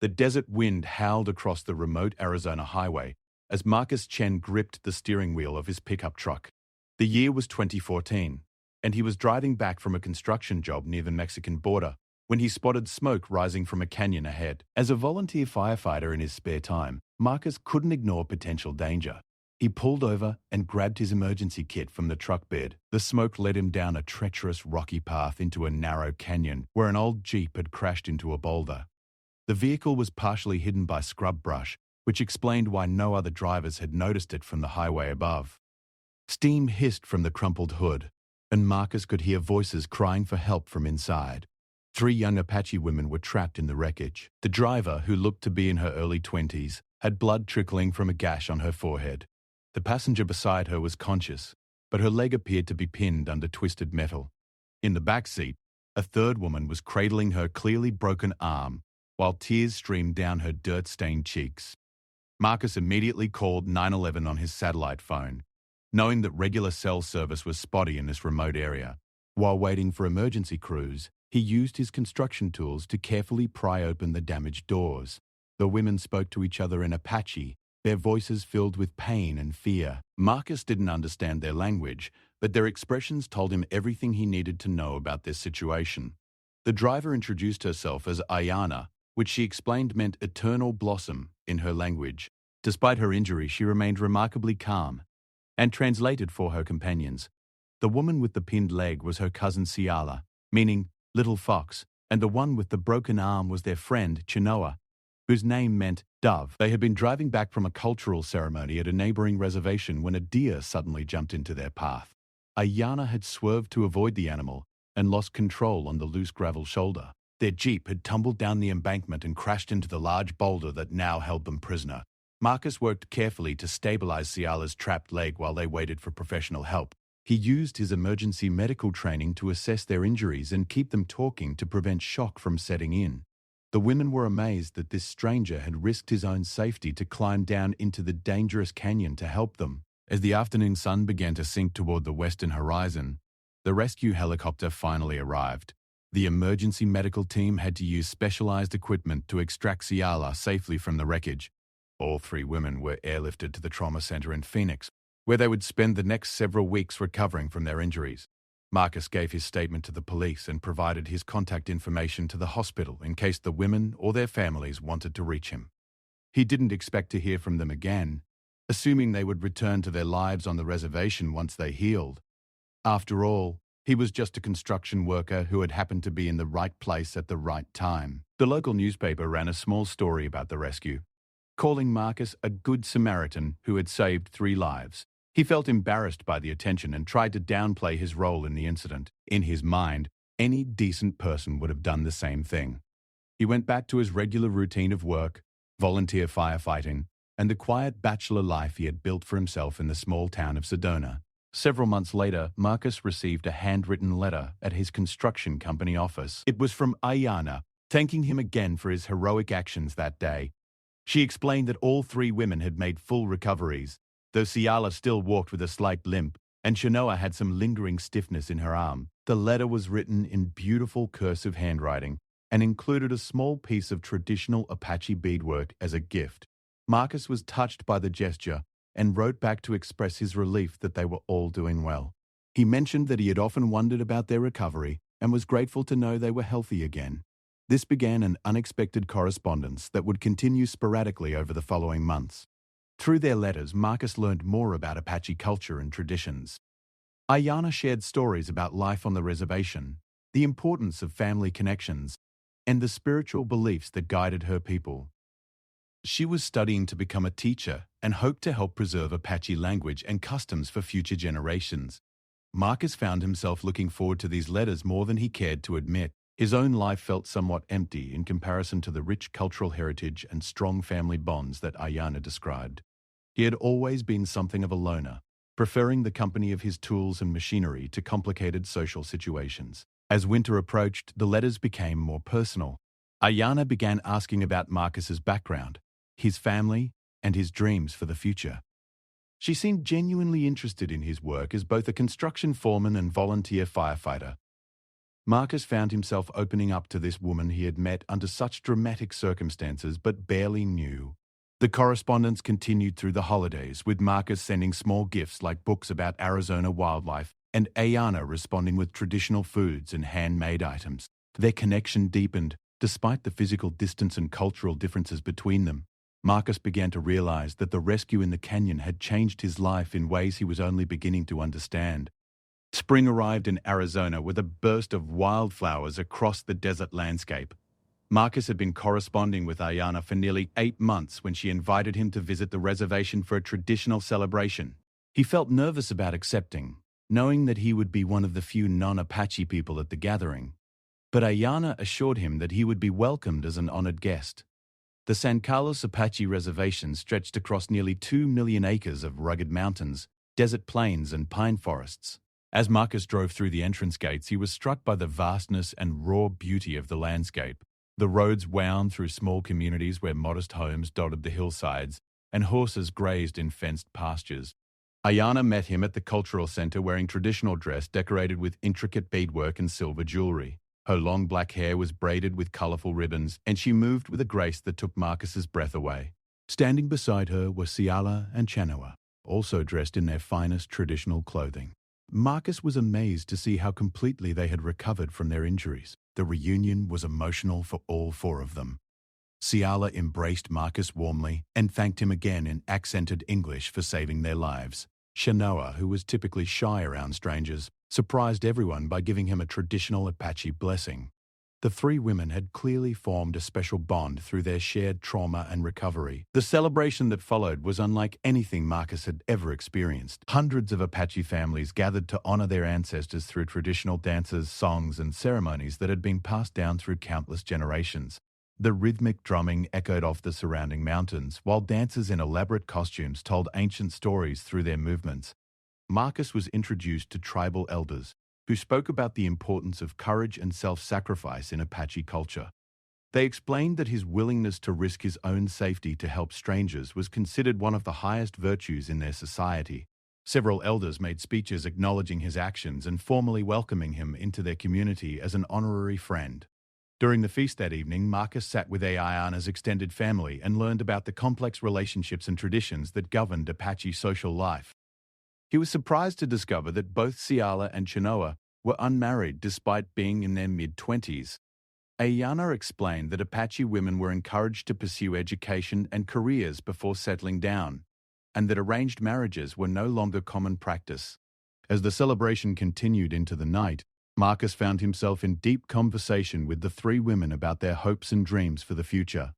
The desert wind howled across the remote Arizona highway as Marcus Chen gripped the steering wheel of his pickup truck. The year was 2014, and he was driving back from a construction job near the Mexican border when he spotted smoke rising from a canyon ahead. As a volunteer firefighter in his spare time, Marcus couldn't ignore potential danger. He pulled over and grabbed his emergency kit from the truck bed. The smoke led him down a treacherous rocky path into a narrow canyon where an old Jeep had crashed into a boulder. The vehicle was partially hidden by scrub brush, which explained why no other drivers had noticed it from the highway above. Steam hissed from the crumpled hood, and Marcus could hear voices crying for help from inside. 3 young Apache women were trapped in the wreckage. The driver, who looked to be in her early 20s, had blood trickling from a gash on her forehead. The passenger beside her was conscious, but her leg appeared to be pinned under twisted metal. In the back seat, a third woman was cradling her clearly broken arm, while tears streamed down her dirt-stained cheeks. Marcus immediately called 911 on his satellite phone, knowing that regular cell service was spotty in this remote area. While waiting for emergency crews, he used his construction tools to carefully pry open the damaged doors. The women spoke to each other in Apache, their voices filled with pain and fear. Marcus didn't understand their language, but their expressions told him everything he needed to know about their situation. The driver introduced herself as Ayana, which she explained meant eternal blossom in her language. Despite her injury, she remained remarkably calm, and translated for her companions. The woman with the pinned leg was her cousin Ciala, meaning little fox, and the one with the broken arm was their friend Chinoa, whose name meant dove. They had been driving back from a cultural ceremony at a neighboring reservation when a deer suddenly jumped into their path. Ayana had swerved to avoid the animal and lost control on the loose gravel shoulder. Their Jeep had tumbled down the embankment and crashed into the large boulder that now held them prisoner. Marcus worked carefully to stabilize Ciala's trapped leg while they waited for professional help. He used his emergency medical training to assess their injuries and keep them talking to prevent shock from setting in. The women were amazed that this stranger had risked his own safety to climb down into the dangerous canyon to help them. As the afternoon sun began to sink toward the western horizon, the rescue helicopter finally arrived. The emergency medical team had to use specialized equipment to extract Ciala safely from the wreckage. All 3 women were airlifted to the trauma center in Phoenix, where they would spend the next several weeks recovering from their injuries. Marcus gave his statement to the police and provided his contact information to the hospital in case the women or their families wanted to reach him. He didn't expect to hear from them again, assuming they would return to their lives on the reservation once they healed. After all, he was just a construction worker who had happened to be in the right place at the right time. The local newspaper ran a small story about the rescue, calling Marcus a good Samaritan who had saved 3 lives. He felt embarrassed by the attention and tried to downplay his role in the incident. In his mind, any decent person would have done the same thing. He went back to his regular routine of work, volunteer firefighting, and the quiet bachelor life he had built for himself in the small town of Sedona. Several months later, Marcus received a handwritten letter at his construction company office. It was from Ayana, thanking him again for his heroic actions that day. She explained that all 3 women had made full recoveries, though Ciala still walked with a slight limp, and Chinoa had some lingering stiffness in her arm. The letter was written in beautiful cursive handwriting and included a small piece of traditional Apache beadwork as a gift. Marcus was touched by the gesture and wrote back to express his relief that they were all doing well. He mentioned that he had often wondered about their recovery and was grateful to know they were healthy again. This began an unexpected correspondence that would continue sporadically over the following months. Through their letters, Marcus learned more about Apache culture and traditions. Ayana shared stories about life on the reservation, the importance of family connections, and the spiritual beliefs that guided her people. She was studying to become a teacher and hoped to help preserve Apache language and customs for future generations. Marcus found himself looking forward to these letters more than he cared to admit. His own life felt somewhat empty in comparison to the rich cultural heritage and strong family bonds that Ayana described. He had always been something of a loner, preferring the company of his tools and machinery to complicated social situations. As winter approached, the letters became more personal. Ayana began asking about Marcus's background, his family, and his dreams for the future. She seemed genuinely interested in his work as both a construction foreman and volunteer firefighter. Marcus found himself opening up to this woman he had met under such dramatic circumstances but barely knew. The correspondence continued through the holidays, with Marcus sending small gifts like books about Arizona wildlife and Ayana responding with traditional foods and handmade items. Their connection deepened, despite the physical distance and cultural differences between them. Marcus began to realize that the rescue in the canyon had changed his life in ways he was only beginning to understand. Spring arrived in Arizona with a burst of wildflowers across the desert landscape. Marcus had been corresponding with Ayana for nearly 8 months when she invited him to visit the reservation for a traditional celebration. He felt nervous about accepting, knowing that he would be one of the few non-Apache people at the gathering. But Ayana assured him that he would be welcomed as an honored guest. The San Carlos Apache Reservation stretched across nearly 2 million acres of rugged mountains, desert plains, and pine forests. As Marcus drove through the entrance gates, he was struck by the vastness and raw beauty of the landscape. The roads wound through small communities where modest homes dotted the hillsides, and horses grazed in fenced pastures. Ayana met him at the cultural center wearing traditional dress decorated with intricate beadwork and silver jewelry. Her long black hair was braided with colorful ribbons, and she moved with a grace that took Marcus's breath away. Standing beside her were Ciala and Chenoa, also dressed in their finest traditional clothing. Marcus was amazed to see how completely they had recovered from their injuries. The reunion was emotional for all 4 of them. Ciala embraced Marcus warmly and thanked him again in accented English for saving their lives. Chenoa, who was typically shy around strangers, surprised everyone by giving him a traditional Apache blessing. The 3 women had clearly formed a special bond through their shared trauma and recovery. The celebration that followed was unlike anything Marcus had ever experienced. Hundreds of Apache families gathered to honor their ancestors through traditional dances, songs, and ceremonies that had been passed down through countless generations. The rhythmic drumming echoed off the surrounding mountains, while dancers in elaborate costumes told ancient stories through their movements. Marcus was introduced to tribal elders, who spoke about the importance of courage and self-sacrifice in Apache culture. They explained that his willingness to risk his own safety to help strangers was considered one of the highest virtues in their society. Several elders made speeches acknowledging his actions and formally welcoming him into their community as an honorary friend. During the feast that evening, Marcus sat with Ayana's extended family and learned about the complex relationships and traditions that governed Apache social life. He was surprised to discover that both Ciala and Chenoa were unmarried despite being in their mid-20s. Ayana explained that Apache women were encouraged to pursue education and careers before settling down, and that arranged marriages were no longer common practice. As the celebration continued into the night, Marcus found himself in deep conversation with the 3 women about their hopes and dreams for the future.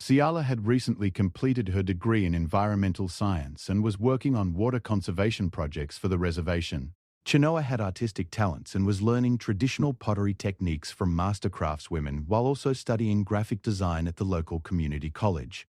Ciala had recently completed her degree in environmental science and was working on water conservation projects for the reservation. Chenoa had artistic talents and was learning traditional pottery techniques from master craftswomen while also studying graphic design at the local community college.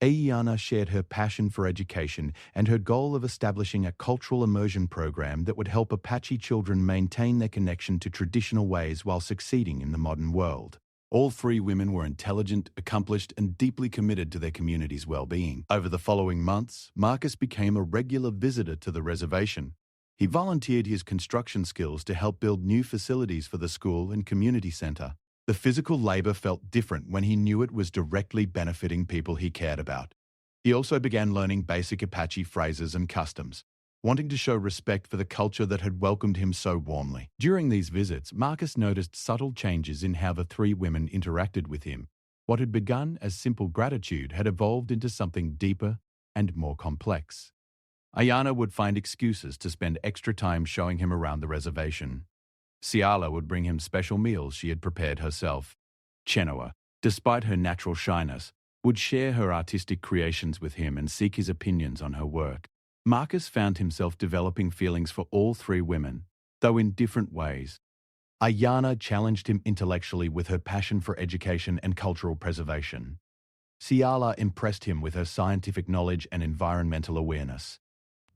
Ayana shared her passion for education and her goal of establishing a cultural immersion program that would help Apache children maintain their connection to traditional ways while succeeding in the modern world. All 3 women were intelligent, accomplished, and deeply committed to their community's well-being. Over the following months, Marcus became a regular visitor to the reservation. He volunteered his construction skills to help build new facilities for the school and community center. The physical labor felt different when he knew it was directly benefiting people he cared about. He also began learning basic Apache phrases and customs, wanting to show respect for the culture that had welcomed him so warmly. During these visits, Marcus noticed subtle changes in how the 3 women interacted with him. What had begun as simple gratitude had evolved into something deeper and more complex. Ayana would find excuses to spend extra time showing him around the reservation. Ciala would bring him special meals she had prepared herself. Chenoa, despite her natural shyness, would share her artistic creations with him and seek his opinions on her work. Marcus found himself developing feelings for all 3 women, though in different ways. Ayana challenged him intellectually with her passion for education and cultural preservation. Ciala impressed him with her scientific knowledge and environmental awareness.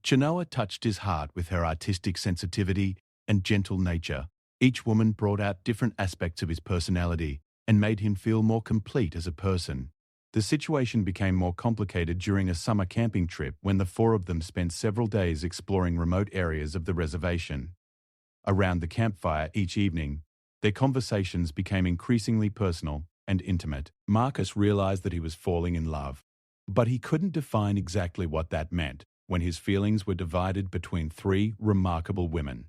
Chenoa touched his heart with her artistic sensitivity and gentle nature. Each woman brought out different aspects of his personality and made him feel more complete as a person. The situation became more complicated during a summer camping trip when the 4 of them spent several days exploring remote areas of the reservation. Around the campfire each evening, Their conversations became increasingly personal and intimate. Marcus realized that he was falling in love, but he couldn't define exactly what that meant when his feelings were divided between three remarkable women.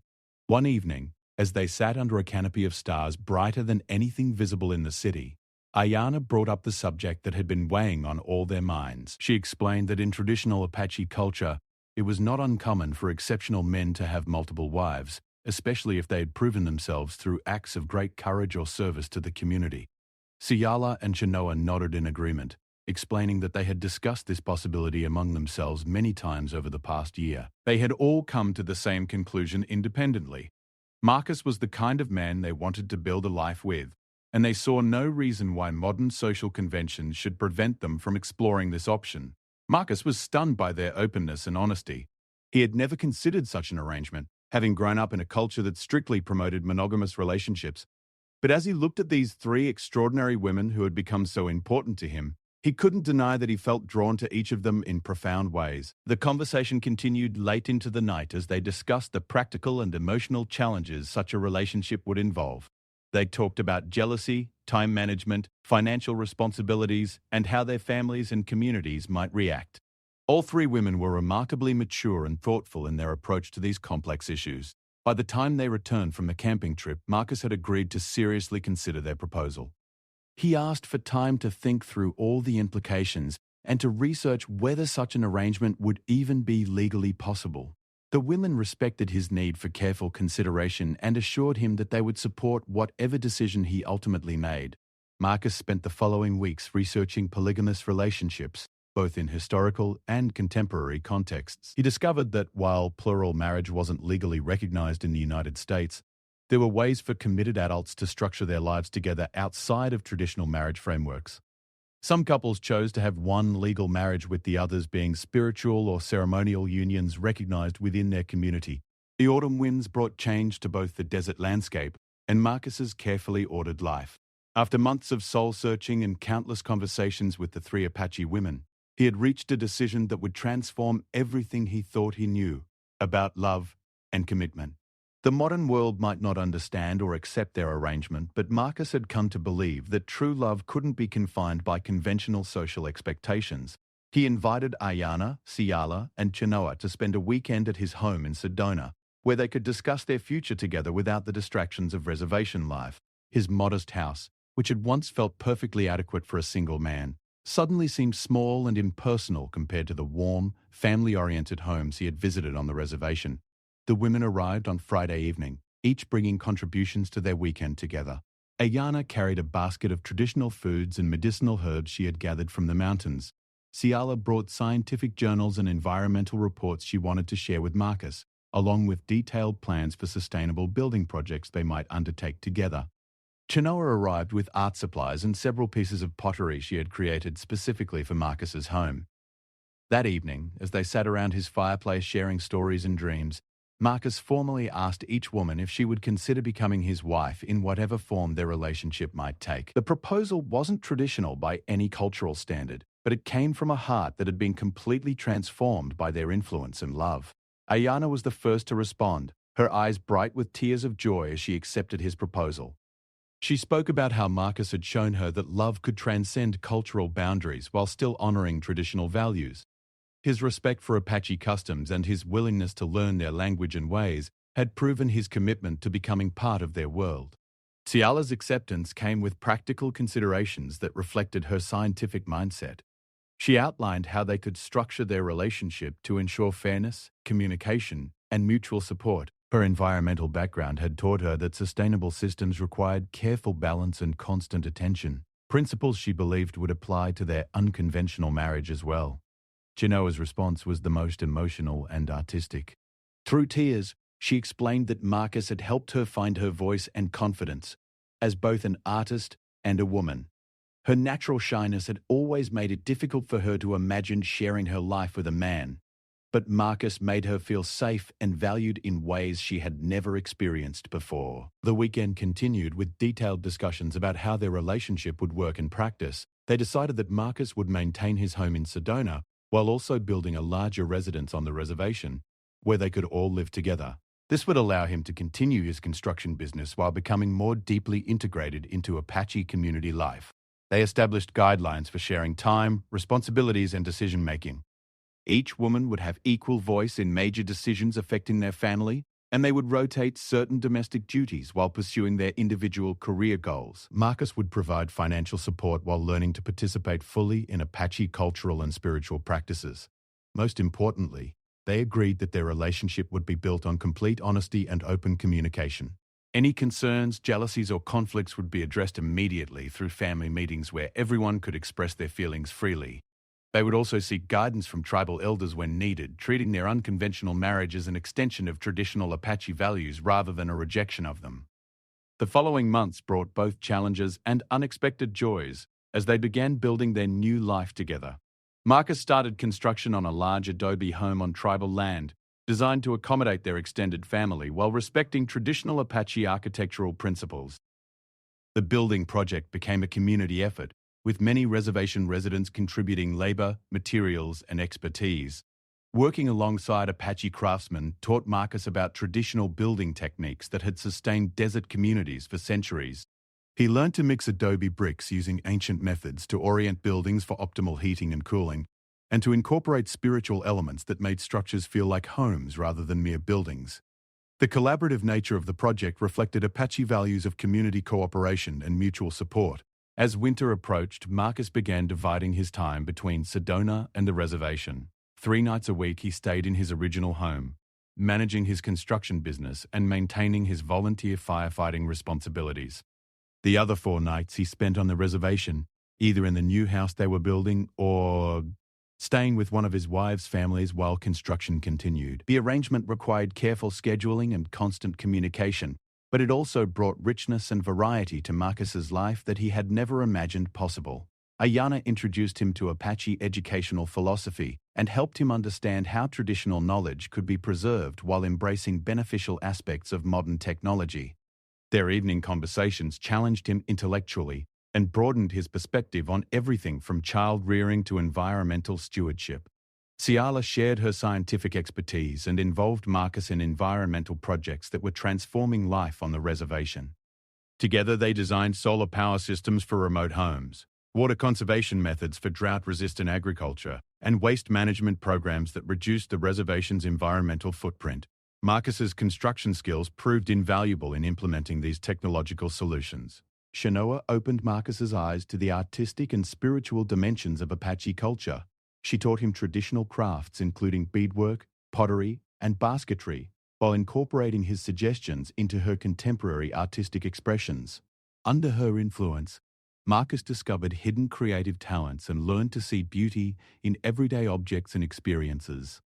One evening, as they sat under a canopy of stars brighter than anything visible in the city, Ayana brought up the subject that had been weighing on all their minds. She explained that in traditional Apache culture, it was not uncommon for exceptional men to have multiple wives, especially if they had proven themselves through acts of great courage or service to the community. Ciala and Chenoa nodded in agreement, explaining that they had discussed this possibility among themselves many times over the past year. They had all come to the same conclusion independently. Marcus was the kind of man they wanted to build a life with, and they saw no reason why modern social conventions should prevent them from exploring this option. Marcus was stunned by their openness and honesty. He had never considered such an arrangement, having grown up in a culture that strictly promoted monogamous relationships. But as he looked at these three extraordinary women who had become so important to him, he couldn't deny that he felt drawn to each of them in profound ways. The conversation continued late into the night as they discussed the practical and emotional challenges such a relationship would involve. They talked about jealousy, time management, financial responsibilities, and how their families and communities might react. All three women were remarkably mature and thoughtful in their approach to these complex issues. By the time they returned from the camping trip, Marcus had agreed to seriously consider their proposal. He asked for time to think through all the implications and to research whether such an arrangement would even be legally possible. The women respected his need for careful consideration and assured him that they would support whatever decision he ultimately made. Marcus spent the following weeks researching polygamous relationships, both in historical and contemporary contexts. He discovered that while plural marriage wasn't legally recognized in the United States, there were ways for committed adults to structure their lives together outside of traditional marriage frameworks. Some couples chose to have one legal marriage, with the others being spiritual or ceremonial unions recognized within their community. The autumn winds brought change to both the desert landscape and Marcus's carefully ordered life. After months of soul-searching and countless conversations with the three Apache women, he had reached a decision that would transform everything he thought he knew about love and commitment. The modern world might not understand or accept their arrangement, but Marcus had come to believe that true love couldn't be confined by conventional social expectations. He invited Ayana, Ciala, and Chenoa to spend a weekend at his home in Sedona, where they could discuss their future together without the distractions of reservation life. His modest house, which had once felt perfectly adequate for a single man, suddenly seemed small and impersonal compared to the warm, family-oriented homes he had visited on the reservation. The women arrived on Friday evening, each bringing contributions to their weekend together. Ayana carried a basket of traditional foods and medicinal herbs she had gathered from the mountains. Ciala brought scientific journals and environmental reports she wanted to share with Marcus, along with detailed plans for sustainable building projects they might undertake together. Chenoa arrived with art supplies and several pieces of pottery she had created specifically for Marcus's home. That evening, as they sat around his fireplace sharing stories and dreams, Marcus formally asked each woman if she would consider becoming his wife in whatever form their relationship might take. The proposal wasn't traditional by any cultural standard, but it came from a heart that had been completely transformed by their influence and love. Ayana was the first to respond, her eyes bright with tears of joy as she accepted his proposal. She spoke about how Marcus had shown her that love could transcend cultural boundaries while still honoring traditional values. His respect for Apache customs and his willingness to learn their language and ways had proven his commitment to becoming part of their world. Ciala's acceptance came with practical considerations that reflected her scientific mindset. She outlined how they could structure their relationship to ensure fairness, communication, and mutual support. Her environmental background had taught her that sustainable systems required careful balance and constant attention, principles she believed would apply to their unconventional marriage as well. Chenoa's response was the most emotional and artistic. Through tears, she explained that Marcus had helped her find her voice and confidence, as both an artist and a woman. Her natural shyness had always made it difficult for her to imagine sharing her life with a man, but Marcus made her feel safe and valued in ways she had never experienced before. The weekend continued with detailed discussions about how their relationship would work in practice. They decided that Marcus would maintain his home in Sedona, while also building a larger residence on the reservation, where they could all live together. This would allow him to continue his construction business while becoming more deeply integrated into Apache community life. They established guidelines for sharing time, responsibilities, and decision-making. Each woman would have equal voice in major decisions affecting their family, and they would rotate certain domestic duties while pursuing their individual career goals. Marcus would provide financial support while learning to participate fully in Apache cultural and spiritual practices. Most importantly, they agreed that their relationship would be built on complete honesty and open communication. Any concerns, jealousies, or conflicts would be addressed immediately through family meetings where everyone could express their feelings freely. They would also seek guidance from tribal elders when needed, treating their unconventional marriage as an extension of traditional Apache values rather than a rejection of them. The following months brought both challenges and unexpected joys as they began building their new life together. Marcus started construction on a large adobe home on tribal land, designed to accommodate their extended family while respecting traditional Apache architectural principles. The building project became a community effort, with many reservation residents contributing labor, materials, and expertise. Working alongside Apache craftsmen taught Marcus about traditional building techniques that had sustained desert communities for centuries. He learned to mix adobe bricks using ancient methods to orient buildings for optimal heating and cooling, and to incorporate spiritual elements that made structures feel like homes rather than mere buildings. The collaborative nature of the project reflected Apache values of community cooperation and mutual support. As winter approached, Marcus began dividing his time between Sedona and the reservation. 3 nights a week he stayed in his original home, managing his construction business and maintaining his volunteer firefighting responsibilities. The other 4 nights he spent on the reservation, either in the new house they were building or staying with one of his wife's families while construction continued. The arrangement required careful scheduling and constant communication, but it also brought richness and variety to Marcus's life that he had never imagined possible. Ayana introduced him to Apache educational philosophy and helped him understand how traditional knowledge could be preserved while embracing beneficial aspects of modern technology. Their evening conversations challenged him intellectually and broadened his perspective on everything from child rearing to environmental stewardship. Ciala shared her scientific expertise and involved Marcus in environmental projects that were transforming life on the reservation. Together they designed solar power systems for remote homes, water conservation methods for drought-resistant agriculture, and waste management programs that reduced the reservation's environmental footprint. Marcus's construction skills proved invaluable in implementing these technological solutions. Shanoa opened Marcus's eyes to the artistic and spiritual dimensions of Apache culture. She taught him traditional crafts including beadwork, pottery, and basketry, while incorporating his suggestions into her contemporary artistic expressions. Under her influence, Marcus discovered hidden creative talents and learned to see beauty in everyday objects and experiences.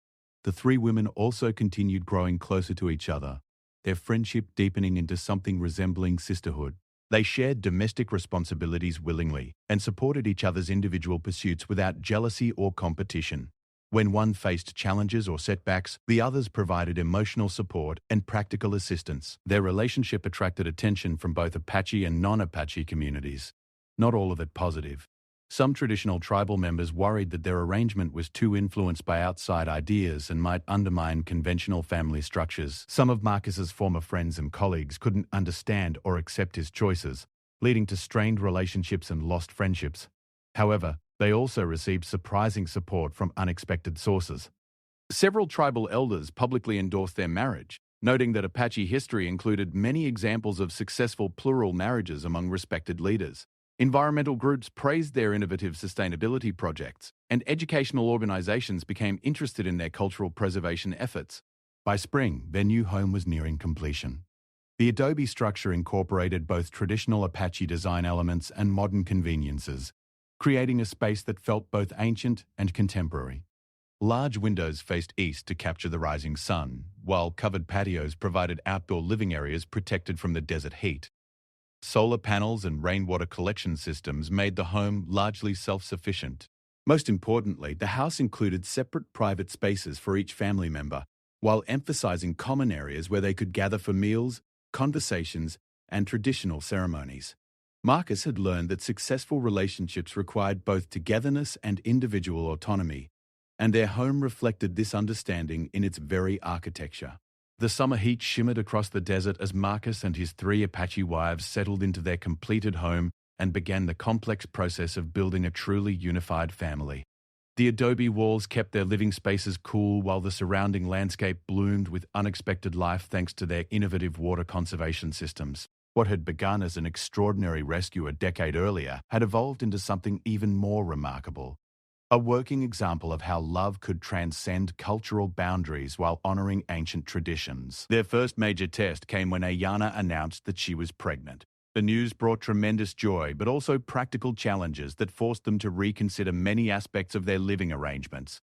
The 3 women also continued growing closer to each other, their friendship deepening into something resembling sisterhood. They shared domestic responsibilities willingly and supported each other's individual pursuits without jealousy or competition. When one faced challenges or setbacks, the others provided emotional support and practical assistance. Their relationship attracted attention from both Apache and non-Apache communities. Not all of it positive. Some traditional tribal members worried that their arrangement was too influenced by outside ideas and might undermine conventional family structures. Some of Marcus's former friends and colleagues couldn't understand or accept his choices, leading to strained relationships and lost friendships. However, they also received surprising support from unexpected sources. Several tribal elders publicly endorsed their marriage, noting that Apache history included many examples of successful plural marriages among respected leaders. Environmental groups praised their innovative sustainability projects, and educational organizations became interested in their cultural preservation efforts. By spring, their new home was nearing completion. The adobe structure incorporated both traditional Apache design elements and modern conveniences, creating a space that felt both ancient and contemporary. Large windows faced east to capture the rising sun, while covered patios provided outdoor living areas protected from the desert heat. Solar panels and rainwater collection systems made the home largely self-sufficient. Most importantly, the house included separate private spaces for each family member, while emphasizing common areas where they could gather for meals, conversations, and traditional ceremonies. Marcus had learned that successful relationships required both togetherness and individual autonomy, and their home reflected this understanding in its very architecture. The summer heat shimmered across the desert as Marcus and his three Apache wives settled into their completed home and began the complex process of building a truly unified family. The adobe walls kept their living spaces cool while the surrounding landscape bloomed with unexpected life thanks to their innovative water conservation systems. What had begun as an extraordinary rescue a decade earlier had evolved into something even more remarkable. A working example of how love could transcend cultural boundaries while honoring ancient traditions. Their first major test came when Ayana announced that she was pregnant. The news brought tremendous joy, but also practical challenges that forced them to reconsider many aspects of their living arrangements.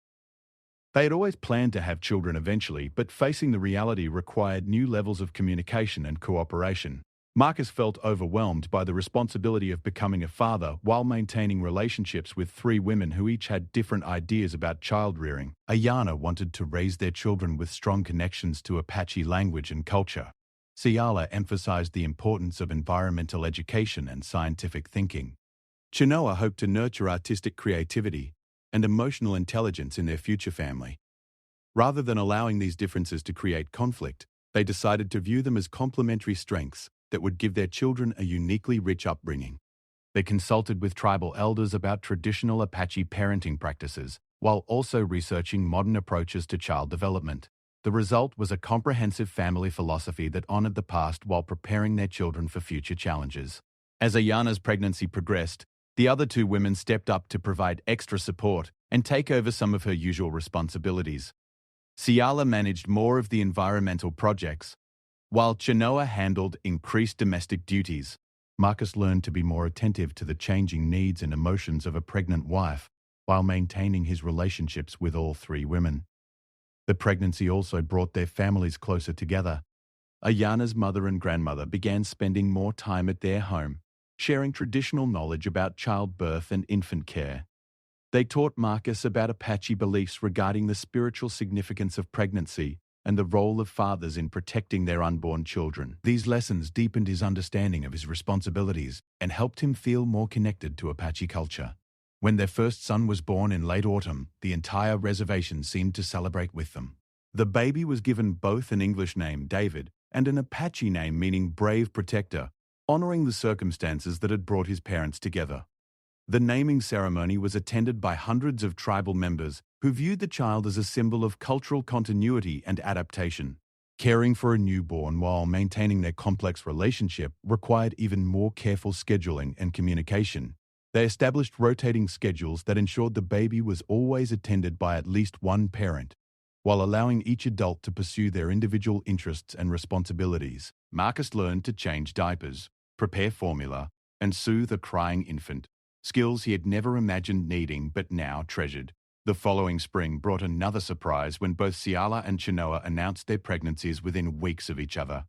They had always planned to have children eventually, but facing the reality required new levels of communication and cooperation. Marcus felt overwhelmed by the responsibility of becoming a father while maintaining relationships with three women who each had different ideas about child-rearing. Ayana wanted to raise their children with strong connections to Apache language and culture. Ciala emphasized the importance of environmental education and scientific thinking. Chenoa hoped to nurture artistic creativity and emotional intelligence in their future family. Rather than allowing these differences to create conflict, they decided to view them as complementary strengths that would give their children a uniquely rich upbringing. They consulted with tribal elders about traditional Apache parenting practices, while also researching modern approaches to child development. The result was a comprehensive family philosophy that honored the past while preparing their children for future challenges. As Ayana's pregnancy progressed, the other two women stepped up to provide extra support and take over some of her usual responsibilities. Ciala managed more of the environmental projects, while Chenoa handled increased domestic duties. Marcus learned to be more attentive to the changing needs and emotions of a pregnant wife, while maintaining his relationships with all three women. The pregnancy also brought their families closer together. Ayana's mother and grandmother began spending more time at their home, sharing traditional knowledge about childbirth and infant care. They taught Marcus about Apache beliefs regarding the spiritual significance of pregnancy and the role of fathers in protecting their unborn children. These lessons deepened his understanding of his responsibilities and helped him feel more connected to Apache culture. When their first son was born in late autumn, the entire reservation seemed to celebrate with them. The baby was given both an English name, David, and an Apache name meaning brave protector, honoring the circumstances that had brought his parents together. The naming ceremony was attended by hundreds of tribal members who viewed the child as a symbol of cultural continuity and adaptation. Caring for a newborn while maintaining their complex relationship required even more careful scheduling and communication. They established rotating schedules that ensured the baby was always attended by at least one parent, while allowing each adult to pursue their individual interests and responsibilities. Marcus learned to change diapers, prepare formula, and soothe a crying infant, skills he had never imagined needing but now treasured. The following spring brought another surprise when both Ciala and Chenoa announced their pregnancies within weeks of each other.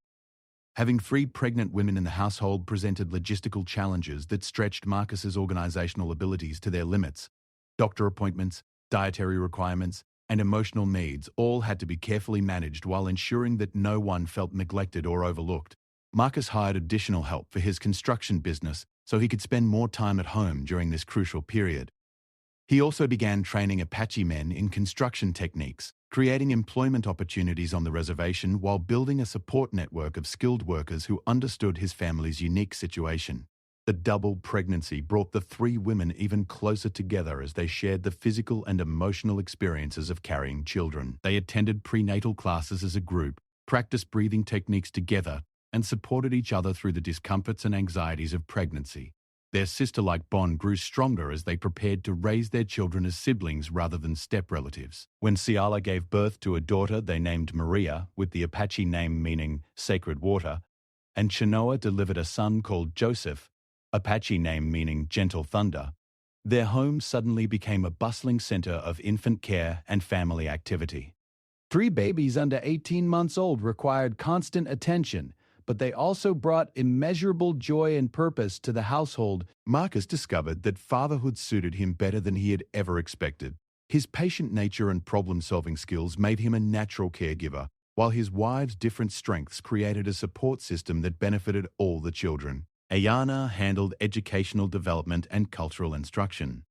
Having three pregnant women in the household presented logistical challenges that stretched Marcus's organizational abilities to their limits. Doctor appointments, dietary requirements, and emotional needs all had to be carefully managed while ensuring that no one felt neglected or overlooked. Marcus hired additional help for his construction business so he could spend more time at home during this crucial period. He also began training Apache men in construction techniques, creating employment opportunities on the reservation while building a support network of skilled workers who understood his family's unique situation. The double pregnancy brought the three women even closer together as they shared the physical and emotional experiences of carrying children. They attended prenatal classes as a group, practiced breathing techniques together, and supported each other through the discomforts and anxieties of pregnancy. Their sister-like bond grew stronger as they prepared to raise their children as siblings rather than step-relatives. When Ciala gave birth to a daughter they named Maria, with the Apache name meaning sacred water, and Chenoa delivered a son called Joseph, Apache name meaning gentle thunder, their home suddenly became a bustling center of infant care and family activity. 3 babies under 18 months old required constant attention, but they also brought immeasurable joy and purpose to the household. Marcus discovered that fatherhood suited him better than he had ever expected. His patient nature and problem-solving skills made him a natural caregiver, while his wife's different strengths created a support system that benefited all the children. Ayana handled educational development and cultural instruction.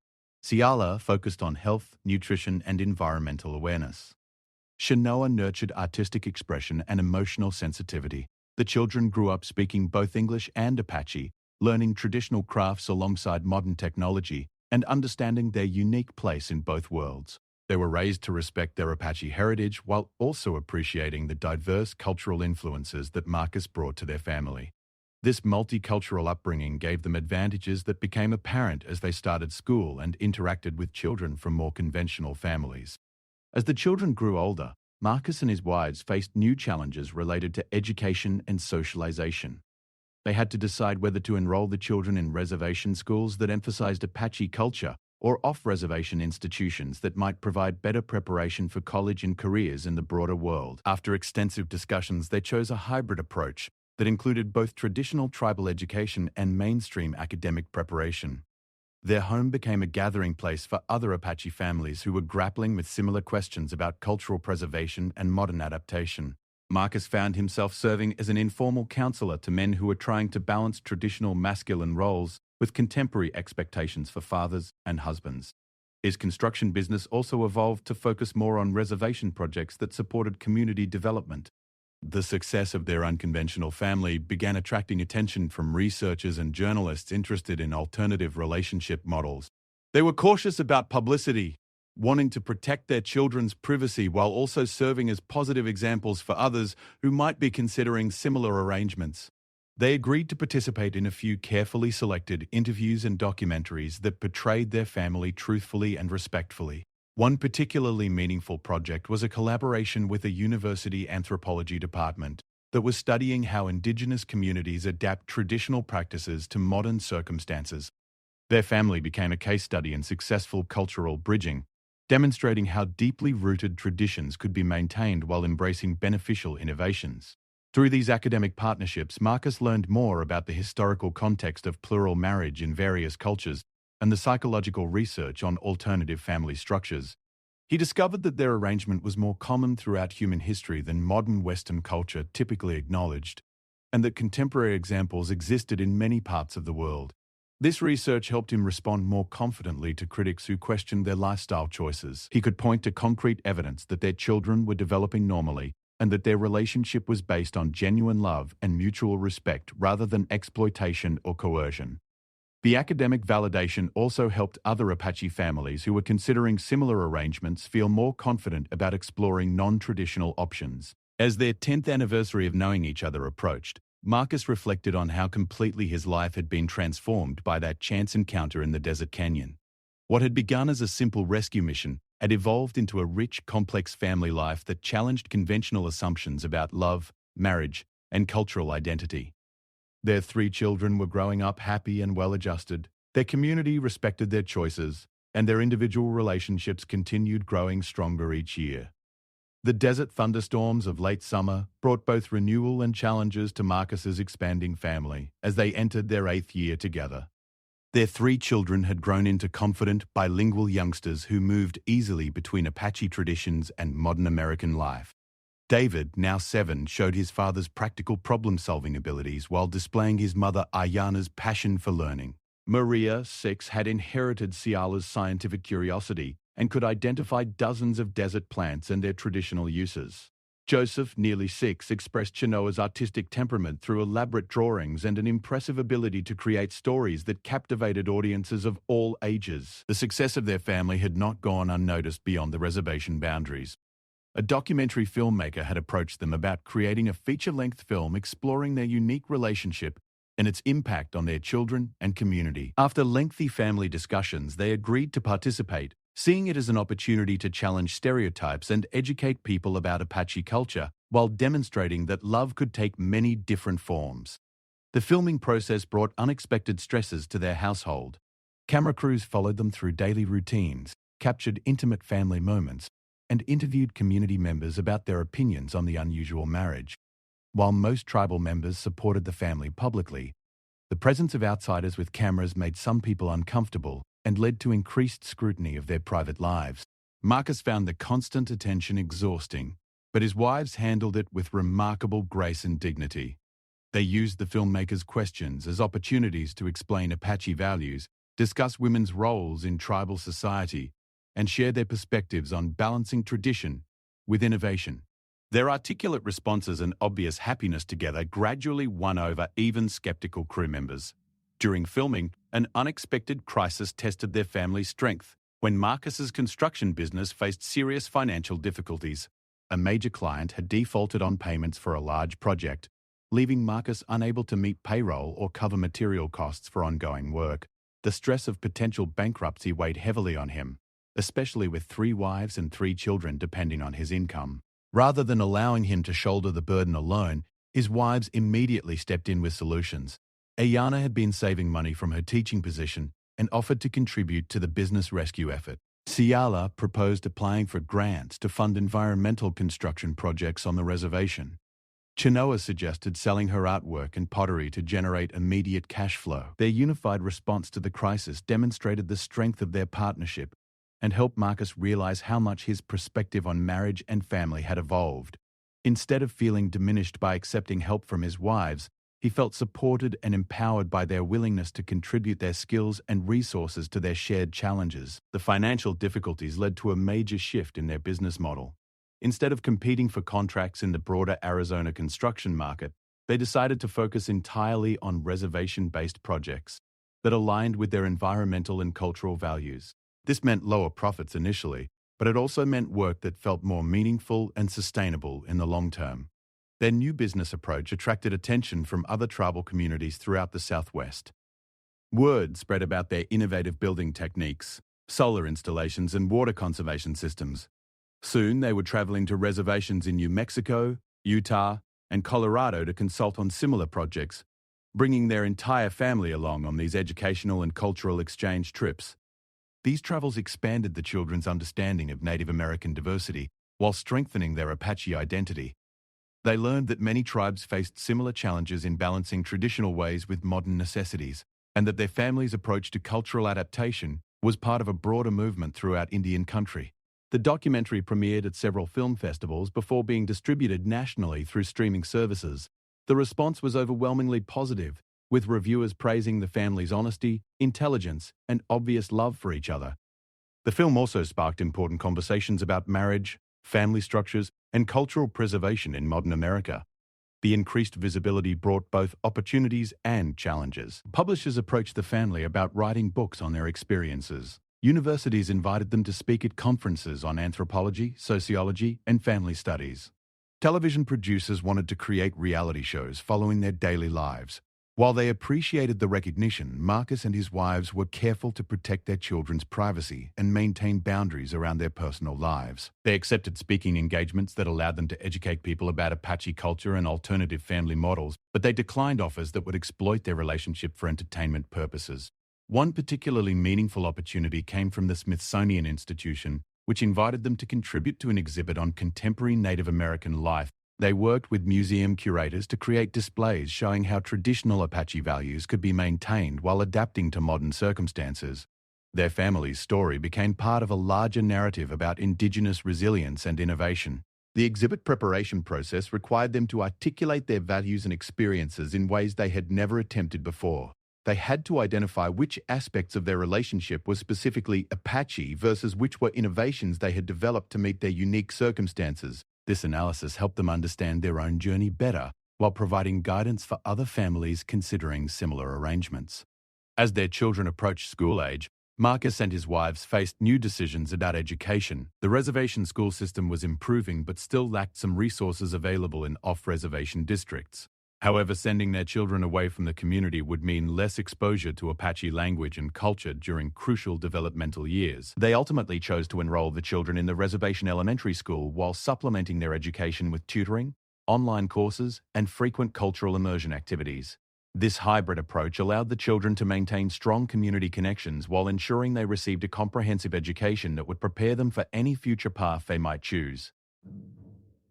Ciala focused on health, nutrition, and environmental awareness. Chenoa nurtured artistic expression and emotional sensitivity. The children grew up speaking both English and Apache, learning traditional crafts alongside modern technology, and understanding their unique place in both worlds. They were raised to respect their Apache heritage while also appreciating the diverse cultural influences that Marcus brought to their family. This multicultural upbringing gave them advantages that became apparent as they started school and interacted with children from more conventional families. As the children grew older, Marcus and his wives faced new challenges related to education and socialization. They had to decide whether to enroll the children in reservation schools that emphasized Apache culture or off-reservation institutions that might provide better preparation for college and careers in the broader world. After extensive discussions, they chose a hybrid approach that included both traditional tribal education and mainstream academic preparation. Their home became a gathering place for other Apache families who were grappling with similar questions about cultural preservation and modern adaptation. Marcus found himself serving as an informal counselor to men who were trying to balance traditional masculine roles with contemporary expectations for fathers and husbands. His construction business also evolved to focus more on reservation projects that supported community development. The success of their unconventional family began attracting attention from researchers and journalists interested in alternative relationship models. They were cautious about publicity, wanting to protect their children's privacy while also serving as positive examples for others who might be considering similar arrangements. They agreed to participate in a few carefully selected interviews and documentaries that portrayed their family truthfully and respectfully. One particularly meaningful project was a collaboration with a university anthropology department that was studying how Indigenous communities adapt traditional practices to modern circumstances. Their family became a case study in successful cultural bridging, demonstrating how deeply rooted traditions could be maintained while embracing beneficial innovations. Through these academic partnerships, Marcus learned more about the historical context of plural marriage in various cultures and the psychological research on alternative family structures. He discovered that their arrangement was more common throughout human history than modern Western culture typically acknowledged, and that contemporary examples existed in many parts of the world. This research helped him respond more confidently to critics who questioned their lifestyle choices. He could point to concrete evidence that their children were developing normally and that their relationship was based on genuine love and mutual respect rather than exploitation or coercion. The academic validation also helped other Apache families who were considering similar arrangements feel more confident about exploring non-traditional options. As their 10th anniversary of knowing each other approached, Marcus reflected on how completely his life had been transformed by that chance encounter in the desert canyon. What had begun as a simple rescue mission had evolved into a rich, complex family life that challenged conventional assumptions about love, marriage, and cultural identity. Their 3 children were growing up happy and well-adjusted, their community respected their choices, and their individual relationships continued growing stronger each year. The desert thunderstorms of late summer brought both renewal and challenges to Marcus's expanding family as they entered their 8th year together. Their 3 children had grown into confident, bilingual youngsters who moved easily between Apache traditions and modern American life. David, now 7, showed his father's practical problem-solving abilities while displaying his mother Ayana's passion for learning. Maria, 6, had inherited Ciala's scientific curiosity and could identify dozens of desert plants and their traditional uses. Joseph, nearly 6, expressed Chenoa's artistic temperament through elaborate drawings and an impressive ability to create stories that captivated audiences of all ages. The success of their family had not gone unnoticed beyond the reservation boundaries. A documentary filmmaker had approached them about creating a feature-length film exploring their unique relationship and its impact on their children and community. After lengthy family discussions, they agreed to participate, seeing it as an opportunity to challenge stereotypes and educate people about Apache culture while demonstrating that love could take many different forms. The filming process brought unexpected stresses to their household. Camera crews followed them through daily routines, captured intimate family moments, and interviewed community members about their opinions on the unusual marriage. While most tribal members supported the family publicly, the presence of outsiders with cameras made some people uncomfortable and led to increased scrutiny of their private lives. Marcus found the constant attention exhausting, but his wives handled it with remarkable grace and dignity. They used the filmmakers' questions as opportunities to explain Apache values, discuss women's roles in tribal society, and share their perspectives on balancing tradition with innovation. Their articulate responses and obvious happiness together gradually won over even skeptical crew members. During filming, an unexpected crisis tested their family's strength when Marcus's construction business faced serious financial difficulties. A major client had defaulted on payments for a large project, leaving Marcus unable to meet payroll or cover material costs for ongoing work. The stress of potential bankruptcy weighed heavily on him, especially with 3 wives and 3 children depending on his income. Rather than allowing him to shoulder the burden alone, his wives immediately stepped in with solutions. Ayana had been saving money from her teaching position and offered to contribute to the business rescue effort. Ciala proposed applying for grants to fund environmental construction projects on the reservation. Chenoa suggested selling her artwork and pottery to generate immediate cash flow. Their unified response to the crisis demonstrated the strength of their partnership and helped Marcus realize how much his perspective on marriage and family had evolved. Instead of feeling diminished by accepting help from his wives, he felt supported and empowered by their willingness to contribute their skills and resources to their shared challenges. The financial difficulties led to a major shift in their business model. Instead of competing for contracts in the broader Arizona construction market, they decided to focus entirely on reservation-based projects that aligned with their environmental and cultural values. This meant lower profits initially, but it also meant work that felt more meaningful and sustainable in the long term. Their new business approach attracted attention from other tribal communities throughout the Southwest. Word spread about their innovative building techniques, solar installations, and water conservation systems. Soon, they were traveling to reservations in New Mexico, Utah, and Colorado to consult on similar projects, bringing their entire family along on these educational and cultural exchange trips. These travels expanded the children's understanding of Native American diversity while strengthening their Apache identity. They learned that many tribes faced similar challenges in balancing traditional ways with modern necessities, and that their families' approach to cultural adaptation was part of a broader movement throughout Indian country. The documentary premiered at several film festivals before being distributed nationally through streaming services. The response was overwhelmingly positive, with reviewers praising the family's honesty, intelligence, and obvious love for each other. The film also sparked important conversations about marriage, family structures, and cultural preservation in modern America. The increased visibility brought both opportunities and challenges. Publishers approached the family about writing books on their experiences. Universities invited them to speak at conferences on anthropology, sociology, and family studies. Television producers wanted to create reality shows following their daily lives. While they appreciated the recognition, Marcus and his wives were careful to protect their children's privacy and maintain boundaries around their personal lives. They accepted speaking engagements that allowed them to educate people about Apache culture and alternative family models, but they declined offers that would exploit their relationship for entertainment purposes. One particularly meaningful opportunity came from the Smithsonian Institution, which invited them to contribute to an exhibit on contemporary Native American life. They worked with museum curators to create displays showing how traditional Apache values could be maintained while adapting to modern circumstances. Their family's story became part of a larger narrative about indigenous resilience and innovation. The exhibit preparation process required them to articulate their values and experiences in ways they had never attempted before. They had to identify which aspects of their relationship were specifically Apache versus which were innovations they had developed to meet their unique circumstances. This analysis helped them understand their own journey better, while providing guidance for other families considering similar arrangements. As their children approached school age, Marcus and his wives faced new decisions about education. The reservation school system was improving but still lacked some resources available in off-reservation districts. However, sending their children away from the community would mean less exposure to Apache language and culture during crucial developmental years. They ultimately chose to enroll the children in the reservation elementary school while supplementing their education with tutoring, online courses, and frequent cultural immersion activities. This hybrid approach allowed the children to maintain strong community connections while ensuring they received a comprehensive education that would prepare them for any future path they might choose.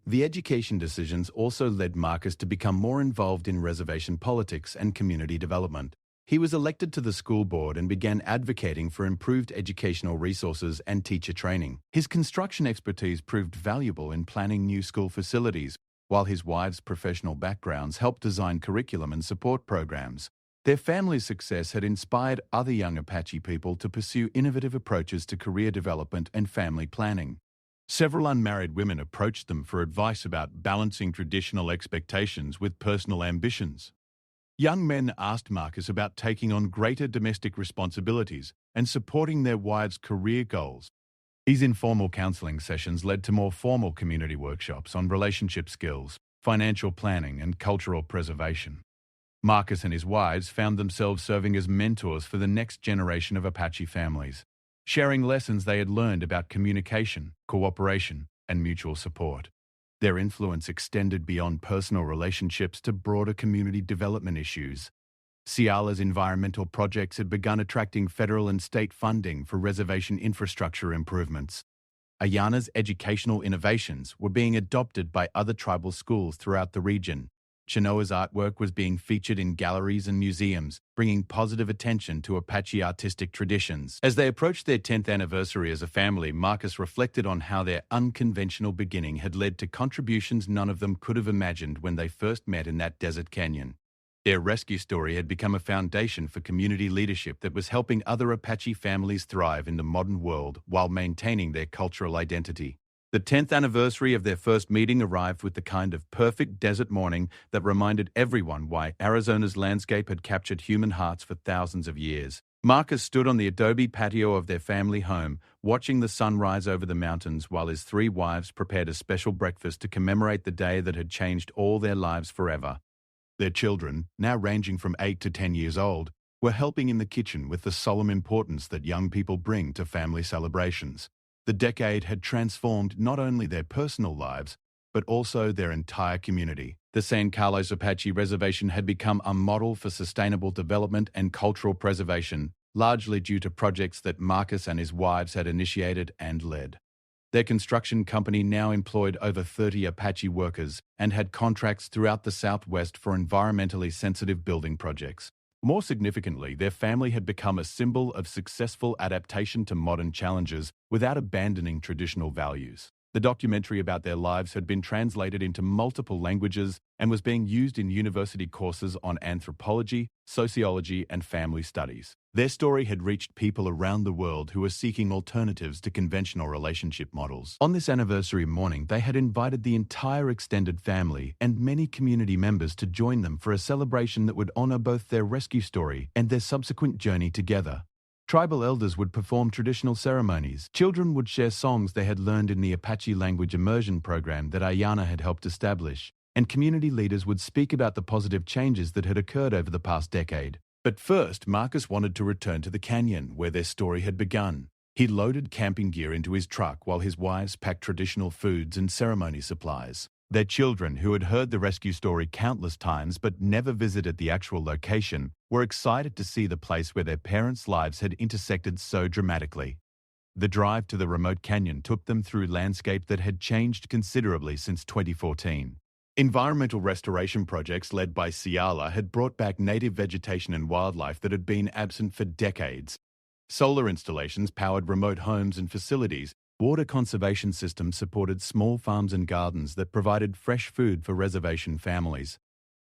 The education decisions also led Marcus to become more involved in reservation politics and community development. He was elected to the school board and began advocating for improved educational resources and teacher training. His construction expertise proved valuable in planning new school facilities, while his wife's professional backgrounds helped design curriculum and support programs. Their family's success had inspired other young Apache people to pursue innovative approaches to career development and family planning. Several unmarried women approached them for advice about balancing traditional expectations with personal ambitions. Young men asked Marcus about taking on greater domestic responsibilities and supporting their wives' career goals. These informal counseling sessions led to more formal community workshops on relationship skills, financial planning, and cultural preservation. Marcus and his wives found themselves serving as mentors for the next generation of Apache families, sharing lessons they had learned about communication, cooperation, and mutual support. Their influence extended beyond personal relationships to broader community development issues. Ciala's environmental projects had begun attracting federal and state funding for reservation infrastructure improvements. Ayana's educational innovations were being adopted by other tribal schools throughout the region. Chenoa's artwork was being featured in galleries and museums, bringing positive attention to Apache artistic traditions. As they approached their 10th anniversary as a family, Marcus reflected on how their unconventional beginning had led to contributions none of them could have imagined when they first met in that desert canyon. Their rescue story had become a foundation for community leadership that was helping other Apache families thrive in the modern world while maintaining their cultural identity. The 10th anniversary of their first meeting arrived with the kind of perfect desert morning that reminded everyone why Arizona's landscape had captured human hearts for thousands of years. Marcus stood on the adobe patio of their family home, watching the sun rise over the mountains while his 3 wives prepared a special breakfast to commemorate the day that had changed all their lives forever. Their children, now ranging from 8 to 10 years old, were helping in the kitchen with the solemn importance that young people bring to family celebrations. The decade had transformed not only their personal lives, but also their entire community. The San Carlos Apache Reservation had become a model for sustainable development and cultural preservation, largely due to projects that Marcus and his wives had initiated and led. Their construction company now employed over 30 Apache workers and had contracts throughout the Southwest for environmentally sensitive building projects. More significantly, their family had become a symbol of successful adaptation to modern challenges without abandoning traditional values. The documentary about their lives had been translated into multiple languages and was being used in university courses on anthropology, sociology, and family studies. Their story had reached people around the world who were seeking alternatives to conventional relationship models. On this anniversary morning, they had invited the entire extended family and many community members to join them for a celebration that would honor both their rescue story and their subsequent journey together. Tribal elders would perform traditional ceremonies. Children would share songs they had learned in the Apache language immersion program that Ayana had helped establish, and community leaders would speak about the positive changes that had occurred over the past decade. But first, Marcus wanted to return to the canyon where their story had begun. He loaded camping gear into his truck while his wives packed traditional foods and ceremony supplies. Their children, who had heard the rescue story countless times but never visited the actual location, were excited to see the place where their parents' lives had intersected so dramatically. The drive to the remote canyon took them through landscape that had changed considerably since 2014. Environmental restoration projects led by Ciala had brought back native vegetation and wildlife that had been absent for decades. Solar installations powered remote homes and facilities. Water conservation systems supported small farms and gardens that provided fresh food for reservation families.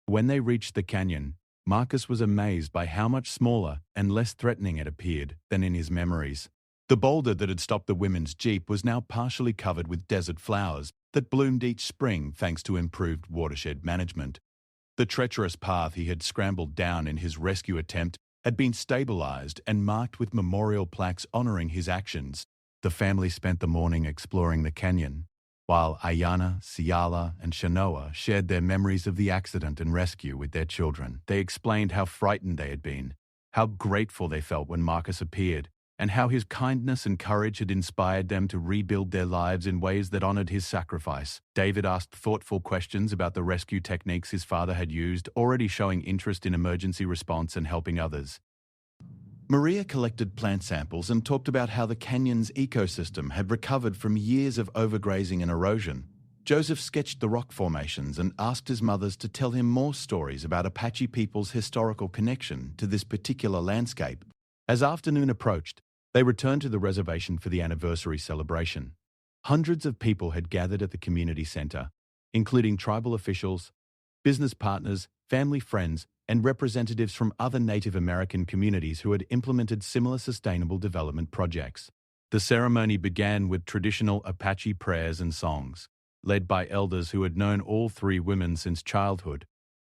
When they reached the canyon, Marcus was amazed by how much smaller and less threatening it appeared than in his memories. The boulder that had stopped the women's jeep was now partially covered with desert flowers that bloomed each spring thanks to improved watershed management. The treacherous path he had scrambled down in his rescue attempt had been stabilized and marked with memorial plaques honoring his actions. The family spent the morning exploring the canyon, while Ayana, Ciala, and Chenoa shared their memories of the accident and rescue with their children. They explained how frightened they had been, how grateful they felt when Marcus appeared, and how his kindness and courage had inspired them to rebuild their lives in ways that honored his sacrifice. David asked thoughtful questions about the rescue techniques his father had used, already showing interest in emergency response and helping others. Maria collected plant samples and talked about how the canyon's ecosystem had recovered from years of overgrazing and erosion. Joseph sketched the rock formations and asked his mothers to tell him more stories about Apache people's historical connection to this particular landscape. As afternoon approached, they returned to the reservation for the anniversary celebration. Hundreds of people had gathered at the community center, including tribal officials, business partners, family friends, and representatives from other Native American communities who had implemented similar sustainable development projects. The The ceremony began with traditional Apache prayers and songs, led by elders who had known all three women since childhood.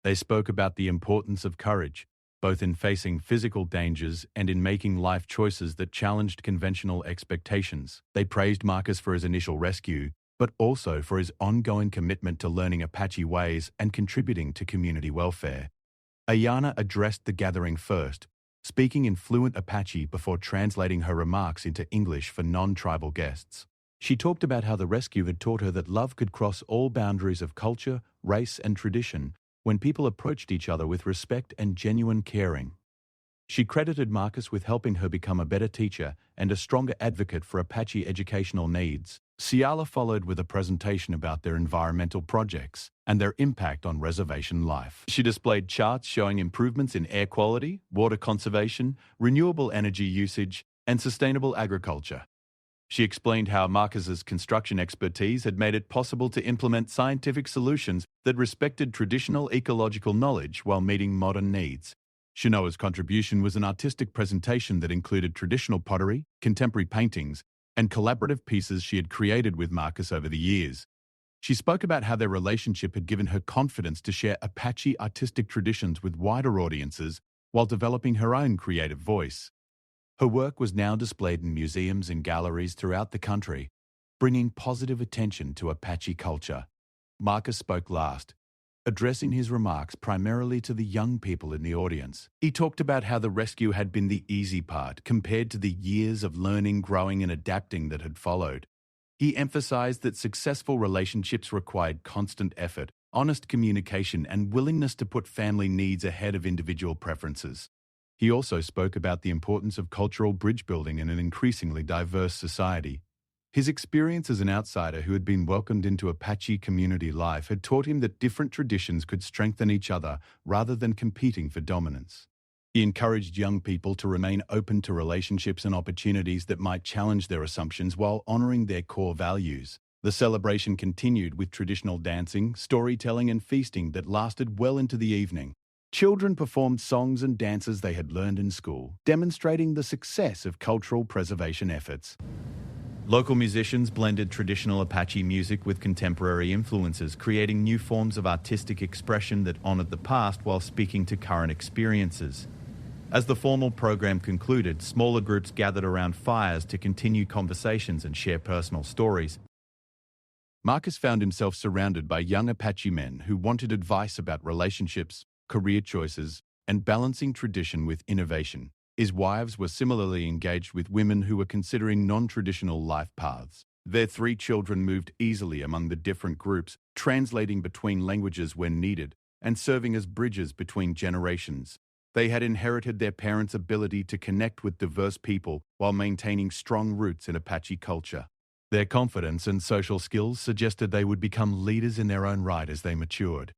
They spoke about the importance of courage, both in facing physical dangers and in making life choices that challenged conventional expectations. They praised Marcus for his initial rescue, but also for his ongoing commitment to learning Apache ways and contributing to community welfare. Ayana addressed the gathering first, speaking in fluent Apache before translating her remarks into English for non-tribal guests. She talked about how the rescue had taught her that love could cross all boundaries of culture, race, and tradition when people approached each other with respect and genuine caring. She credited Marcus with helping her become a better teacher and a stronger advocate for Apache educational needs. Ciala followed with a presentation about their environmental projects and their impact on reservation life. She displayed charts showing improvements in air quality, water conservation, renewable energy usage, and sustainable agriculture. She explained how Marcus's construction expertise had made it possible to implement scientific solutions that respected traditional ecological knowledge while meeting modern needs. Shinoa's contribution was an artistic presentation that included traditional pottery, contemporary paintings, and collaborative pieces she had created with Marcus over the years. She spoke about how their relationship had given her confidence to share Apache artistic traditions with wider audiences while developing her own creative voice. Her work was now displayed in museums and galleries throughout the country, bringing positive attention to Apache culture. Marcus spoke last, addressing his remarks primarily to the young people in the audience. He talked about how the rescue had been the easy part compared to the years of learning, growing, and adapting that had followed. He emphasized that successful relationships required constant effort, honest communication, and willingness to put family needs ahead of individual preferences. He also spoke about the importance of cultural bridge building in an increasingly diverse society. His experience as an outsider who had been welcomed into Apache community life had taught him that different traditions could strengthen each other rather than competing for dominance. He encouraged young people to remain open to relationships and opportunities that might challenge their assumptions while honoring their core values. The celebration continued with traditional dancing, storytelling, and feasting that lasted well into the evening. Children performed songs and dances they had learned in school, demonstrating the success of cultural preservation efforts. Local musicians blended traditional Apache music with contemporary influences, creating new forms of artistic expression that honored the past while speaking to current experiences. As the formal program concluded, smaller groups gathered around fires to continue conversations and share personal stories. Marcus found himself surrounded by young Apache men who wanted advice about relationships, career choices, and balancing tradition with innovation. His wives were similarly engaged with women who were considering non-traditional life paths. Their 3 children moved easily among the different groups, translating between languages when needed, and serving as bridges between generations. They had inherited their parents' ability to connect with diverse people while maintaining strong roots in Apache culture. Their confidence and social skills suggested they would become leaders in their own right as they matured.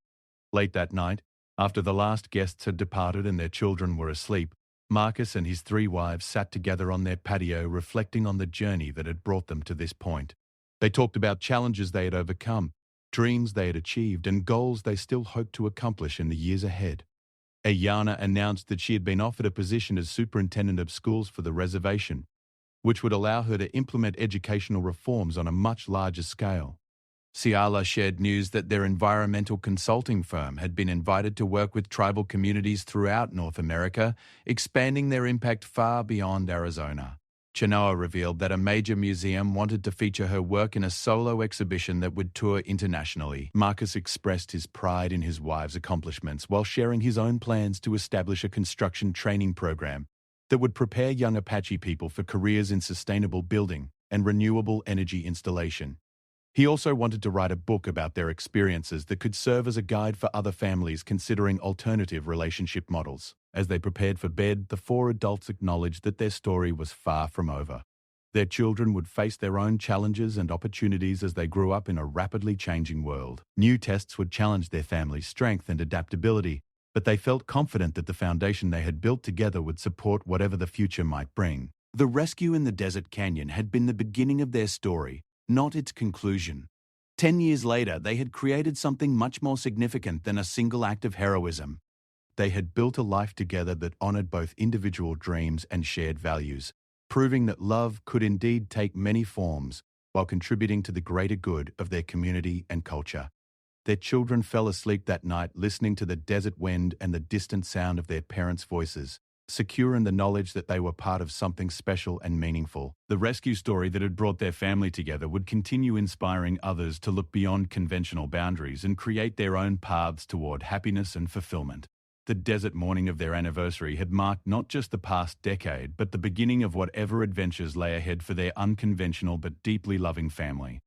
Late that night, after the last guests had departed and their children were asleep, Marcus and his 3 wives sat together on their patio reflecting on the journey that had brought them to this point. They talked about challenges they had overcome, dreams they had achieved, and goals they still hoped to accomplish in the years ahead. Ayana announced that she had been offered a position as superintendent of schools for the reservation, which would allow her to implement educational reforms on a much larger scale. Ciala shared news that their environmental consulting firm had been invited to work with tribal communities throughout North America, expanding their impact far beyond Arizona. Chenoa revealed that a major museum wanted to feature her work in a solo exhibition that would tour internationally. Marcus expressed his pride in his wife's accomplishments while sharing his own plans to establish a construction training program that would prepare young Apache people for careers in sustainable building and renewable energy installation. He also wanted to write a book about their experiences that could serve as a guide for other families considering alternative relationship models. As they prepared for bed, the 4 adults acknowledged that their story was far from over. Their children would face their own challenges and opportunities as they grew up in a rapidly changing world. New tests would challenge their family's strength and adaptability, but they felt confident that the foundation they had built together would support whatever the future might bring. The rescue in the desert canyon had been the beginning of their story, not its conclusion. 10 years later, they had created something much more significant than a single act of heroism. They had built a life together that honored both individual dreams and shared values, proving that love could indeed take many forms while contributing to the greater good of their community and culture. Their children fell asleep that night listening to the desert wind and the distant sound of their parents' voices, secure in the knowledge that they were part of something special and meaningful. The rescue story that had brought their family together would continue inspiring others to look beyond conventional boundaries and create their own paths toward happiness and fulfillment. The desert morning of their anniversary had marked not just the past decade, but the beginning of whatever adventures lay ahead for their unconventional but deeply loving family.